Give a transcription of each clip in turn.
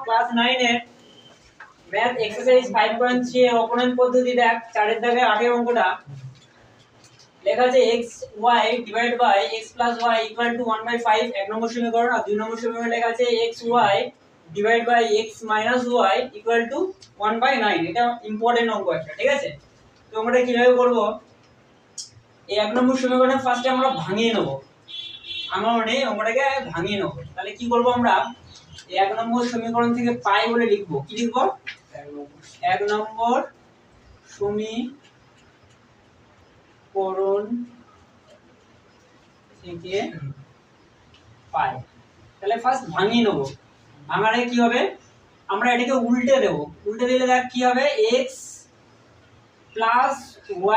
Class 9 এর math exercise 5.3 এর অপনয়ন পদ্ধতি দেখ 4 এর দাগে 8 এর অঙ্কটা লেখা আছে x y divide by x plus y equal to 1/5 এক নম্বর সমীকরণ। আর দুই নম্বর সমীকরণে লেখা আছে x y divide by x minus y equal to 1/9। এটা ইম্পর্টেন্ট অঙ্ক একটা, ঠিক আছে? তো আমরা কিভাবে করব, এই এক নম্বর সমীকরণে ফার্স্টে আমরা ভাঙিয়ে নেব, মানে অঙ্কটাকে ভাঙিয়ে নেব। তাহলে কি করব, আমরা এই এক নম্বর সমীকরণ থেকে পাই বলে লিখব। কি লিখব? এক নম্বর সমীকরণ থেকে পাই। তাহলে ফার্স্ট ভাঙিয়ে নেব। ভাঙালে কি হবে, আমরা এটাকে উল্টে দেব। উল্টে দিলে দেখ কি হবে, x plus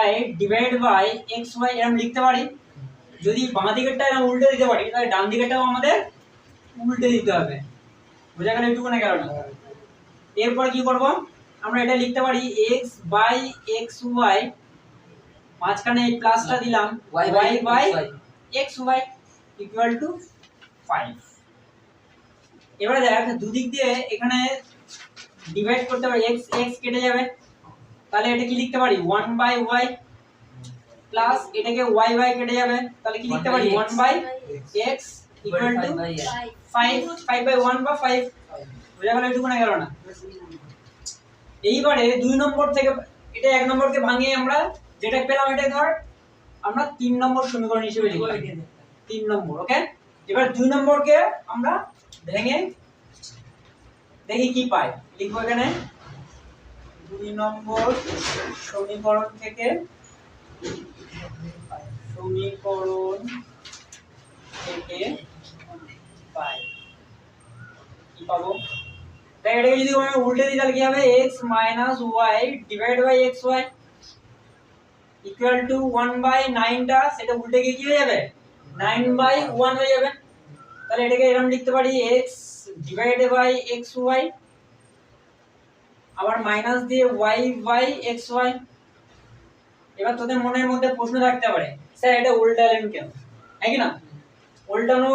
y divide by x y এরকম লিখতে পারি। যদি বাঁ দিকেরটা এরকম উল্টে দিতে পারি তাহলে ডান দিকেরটাও আমাদের উল্টে দিতে হবে। বোঝা গেল? একটু না গেল না? এরপর কি করব, আমরা এটা লিখতে পারি x বাই x y, মাঝখানে এই প্লাসটা দিলাম y by x y equal to 5। এবারে দেখ দুদিক দিয়ে এখানে ডিভাইড করতে পারি, x x কেটে যাবে, তাহলে এটা কি লিখতে পারি 1 বাই y প্লাস এটাকে y বাই কেটে যাবে, তাহলে কি লিখতে পারি 1 by x equal to 5 5 by 1 বা 5। বোঝা গেল? একটু না গেল না? এইবারে দুই নম্বর থেকে এটা এক নম্বরকে ভাঙিয়ে আমরা যেটা পেলাম এটা ধর আমরা 3 নম্বর সমীকরণ হিসেবে লিখলাম। 3 নম্বর, ওকে? এবার দুই নম্বরকে আমরা ভেঙে দেখি কি পাই। লিখবো এখানে 2 নম্বর সমীকরণ থেকে পাই। কি পাবো? তাই এটাকে যদি আমি উল্টে দিই তাহলে কি হবে, x minus y divide by xy equal to 1/9 টা সেটা উল্টে গিয়ে কি হয়ে যাবে 9/1 হয়ে যাবে। তাহলে এটাকে এরকম লিখতে পারি x ডিভাইড বাই xy আবার মাইনাস দিয়ে y বাই xy। এবার তোদের মনের মধ্যে প্রশ্ন থাকতে পারে, স্যার এটা উল্টালেন কেন? হ্যাঁ কি না? উল্টানো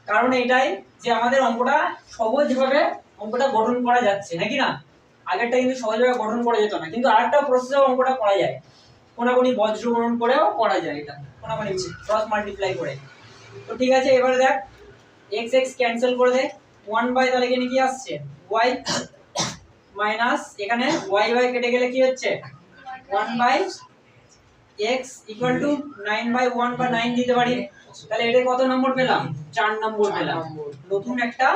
কারণ এটাই যে আমাদের অঙ্কটা সহজভাবে অঙ্কটা গঠন করা যাচ্ছে, নাকি না? আগেরটা কিন্তু সহজভাবে গঠন করা যেত না, কিন্তু আরেকটা প্রসেসে অঙ্কটা করা যায়, কোনাকুনি বজ্র গণন করেও করা যায়, এটা কোনাকুনি ক্রস মাল্টিপ্লাই করে। তো ঠিক আছে, এবারে দেখ x x ক্যান্সেল করে দে, 1 বাই তাহলে এখানে কি আসছে y মাইনাস এখানে y বাই কেটে গেলে কি হচ্ছে 1 বাই x ইকুয়াল টু 9/1 বা 9 দিতে পারি। তাহলে এটা কত নম্বর পেলাম? 4 নম্বর পেলাম। নতুন একটা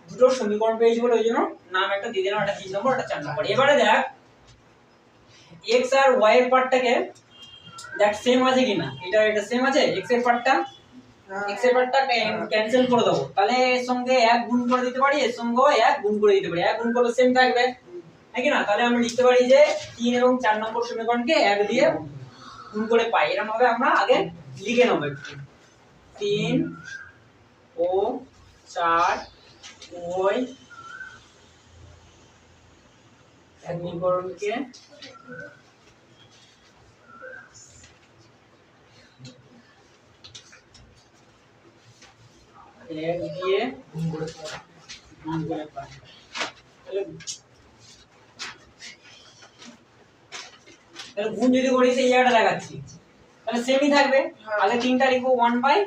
দুটো সমীকরণ পেয়েছি বলে ওইজন্য নাম একটা দিয়ে দিলাম, এটা 3 নম্বর, এটা 4 নম্বর। এবারে দেখ x আর y এর পার্টটাকে দেখ সেম আছে কিনা, এটা সেম আছে। x এর পার্টটা ক্যান্সেল করে দেবো, তাহলে এর সঙ্গে 1 গুণ করে দিতে পারি, এর সঙ্গেও 1 গুণ করে দিতে পারি। 1 গুণ করলে সেম থাকবে, নাকি না? তাহলে আমরা লিখতে পারি যে 3 এবং 4 নম্বর সমীকরণকে 1 দিয়ে গুণ করে পাই। এরকম ভাবে আমরা আগে লিখে নেব একটু। 3 ও 4 ওই সমীকরণকে এক দিয়ে গুণ করে পাই। তাহলে গুণ যদি করি সেই জায়গাটা দেখাচ্ছি, তাহলে সেমই থাকবে। আগে 3টা লিখবো 1 by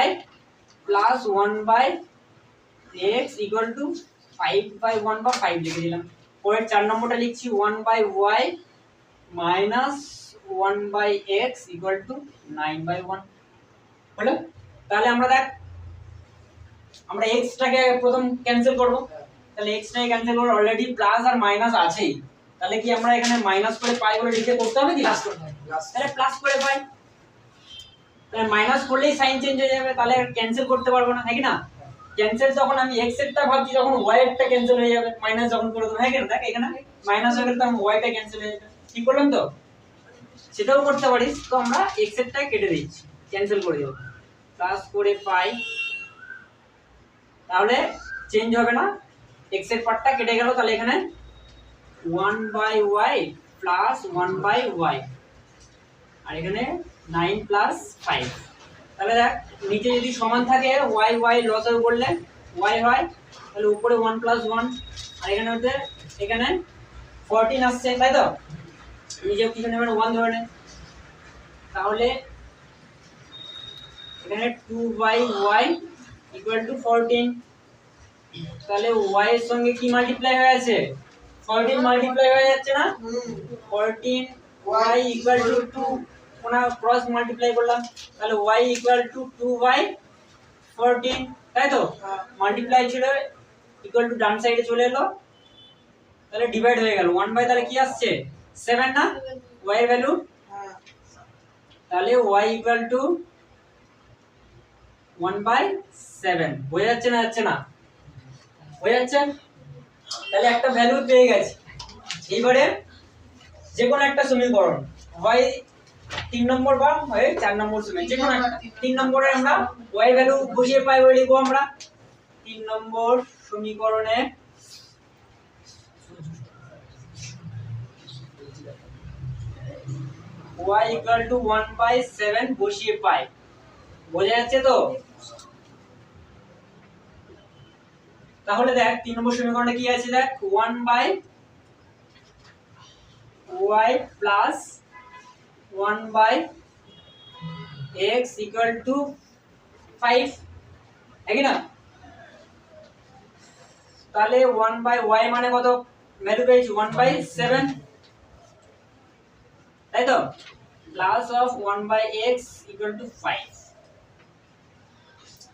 y plus 1 by x equal to 5/1 বা 5 লিখে দিলাম। পরের 4 নম্বরটা লিখছি 1 by y minus 1 by x equal to 9/1 হলো। তাহলে আমরা দেখ আমরা x টাকে প্রথম ক্যান্সেল করব, তাহলে x টাকে ক্যান্সেল করব, অলরেডি প্লাস আর মাইনাস আছেই, তাহলে কি আমরা এখানে মাইনাস করে পাই বলে লিখে করতে হবে কি? তাহলে প্লাস করে পাই, তাহলে মাইনাস করলেই সাইন চেঞ্জ হয়ে যাবে, তাহলে ক্যান্সেল করতে পারবো না, নাকি না? ক্যান্সেল যখন আমি x এরটা ভাবছি তখন y এরটা ক্যান্সেল হয়ে যাবে, মাইনাস যখন করে দেবো, হ্যাঁ কেন? দেখ এখানে মাইনাস হয়ে গেলে তখন y টা ক্যান্সেল হয়ে যাবে। ঠিক করলাম তো? সেটাও করতে পারিস। তো আমরা x এরটা কেটে দিচ্ছি, ক্যান্সেল করে দেব, প্লাস করে পাই, তাহলে চেঞ্জ হবে না, x এর পার্টটা কেটে গেল। তাহলে এখানে 1 by y plus 1 by y আর এখানে 9 প্লাস 5। তাহলে দেখ নিচে যদি সমান থাকে y y লসাগু করলে y হয় তাহলে উপরে 1 + 1 আর এখানে হচ্ছে এখানে 14 আসছে, তাই তো? নিচে কিছু নেবেন 1 ধরে নেন, তাহলে এখানে 2/y = 14। তাহলে y এর সঙ্গে কি মাল্টিপ্লাই হয়ে আছে? 14 মাল্টিপ্লাই হয়ে যাচ্ছে না? 14 y = 2, ওনা ক্রস মাল্টিপ্লাই করলাম, তাহলে y = 2/14, তাই তো? মাল্টিপ্লাই ছিল ইকুয়াল টু ডান সাইডে চলে এলো, তাহলে ডিভাইড হয়ে গেল 1/, তাহলে কি আসছে 7 না y এর ভ্যালু? তাহলে y = 1/7। হয়ে যাচ্ছে না? যাচ্ছে না? হয়ে যাচ্ছে। তাহলে একটা ভ্যালু পেয়ে গেছি। এইবারে যে কোনো একটা সমীকরণ হয় 3 নম্বর বা হয় 4 নম্বর সমীকরণ, যে কোনো একটা 3 নম্বরে আমরা y ভ্যালু বসিয়ে পাই, ওই লিখবো আমরা 3 নম্বর সমীকরণে y = 1/7 বসিয়ে পাই। বোঝা যাচ্ছে তো? তাহলে দেখ 3 নম্বর সমীকরণে কি আছে, দেখ 1/y + 1/x = 5, है না? তাহলে 1/y মানে কত ভ্যালু পেয়েছি? 1/7, তাই তো? Plus of 1/x = 5।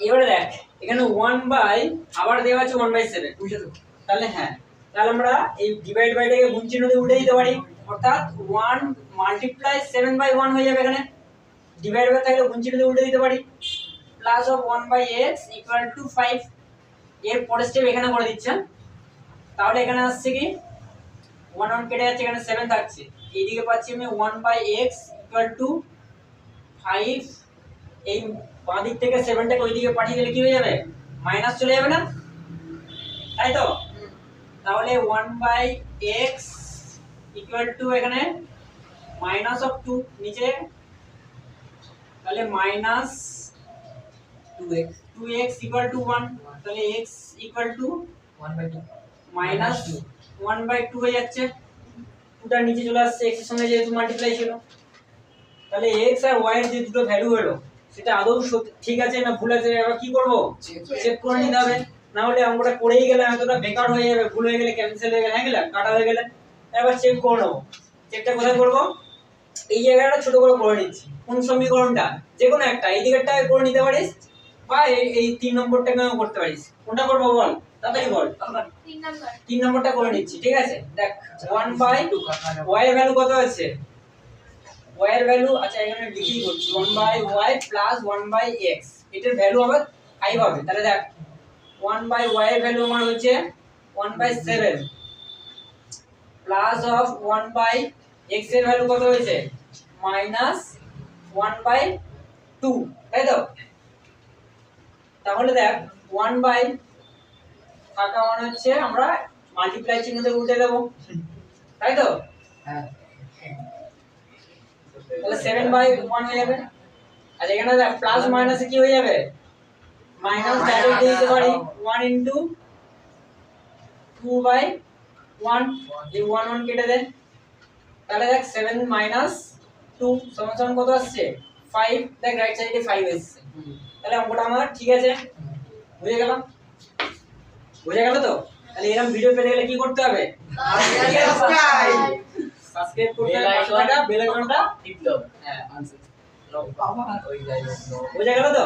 এবারে দেখ এখানে 1/ আবার দেওয়া আছে 1/7, বুঝছো তো? তাহলে হ্যাঁ, তাহলে আমরা এই ডিভাইড বাইটাকে গুণ চিহ্ন দিয়ে উল্টে দিতে পারি, অর্থাৎ 1 * 7/1 হয়ে যাবে। এখানে ডিভাইড বাই থাকলে গুণ চিহ্ন দিয়ে উল্টে দিতে পারি, প্লাস অফ 1/x = 5। এর পরের স্টেপ এখানে করে দিচ্ছেন, তাহলে এখানে আসছে কি 1 1 কেটে যাচ্ছে, এখানে 7 থাকছে, এইদিকে পাচ্ছি আমি 1/x = 5। এই বাঁ দিক থেকে 7টাকে ওইদিকে পাঠিয়ে দিলে কি হয়ে যাবে? মাইনাস চলে যাবে না, তাই তো? তাহলে 1/x = এখানে -2 নিচে, তাহলে -2x 2x = 1, তাহলে x = 1/2 -1/2 হয়ে যাচ্ছে। 2টা নিচে চলে আসছে x এর সঙ্গে যেহেতু মাল্টিপ্লাই ছিল। তাহলে x আর y এর যে দুটো ভ্যালু হলো সেটা আদৌ ঠিক আছে না ভুল আছে, এবার কি করব? চেক করে নিতে হবে, না হলে অঙ্কটা করেই গেলে এতটা বেকার হয়ে যাবে, ভুল হয়ে গেলে ক্যান্সেল হয়ে গেলে, হ্যাঁ গেলে কাটা হয়ে গেলে। এবার চেক করে নেব। চেকটা কোথায় করব? এই জায়গাটা ছোট করে করে নিচ্ছি, কোন সমীকরণটা যে কোনো একটা এই দিকেরটা করে নিতে পারিস, বা এই 3 নম্বরটাকেও করতে পারিস। কোনটা করব বল, তাড়াতাড়ি বল। 3 নম্বরটা করে নিচ্ছি, ঠিক আছে? দেখ 1/2 y এর ভ্যালু কত আছে? y এর ভ্যালু, আচ্ছা এখানে লিখি করছি 1/y + 1/x, এটার ভ্যালু হবে 5 হবে। তাহলে দেখ 1/y এর ভ্যালু আমার হচ্ছে 1/7 প্লাস অফ 1/x এর ভ্যালু কত হয়েছে? -1/2, তাই তো? তাহলে দেখ 1/, টাকা মানে হচ্ছে আমরা মাল্টিপ্লাই চিহ্ন দিয়ে উল্টে দেব, তাই তো? হ্যাঁ, তাহলে 7/1 হয়ে যাবে। আর এখানে দেখ প্লাস মাইনাসে কি হয়ে যাবে? মাইনাস ডাইরেক্ট দিয়ে দিতে পারি 1 * 2/1, এই 1 1 কেটে দেন, তাহলে দেখ 7 - 2 সমান কত আসছে? 5। দেখ রাইট সাইডে 5 এসেছে, তাহলে অঙ্কটা আমার ঠিক আছে। বুঝে গেল? বুঝে গেল তো? তাহলে এরকম ভিডিও পেতে গেলে কি করতে হবে? সাবস্ক্রাইব করতে হবে, বেল আইকনটা টিপতে হবে। হ্যাঁ, আনসার বুঝে গেল তো?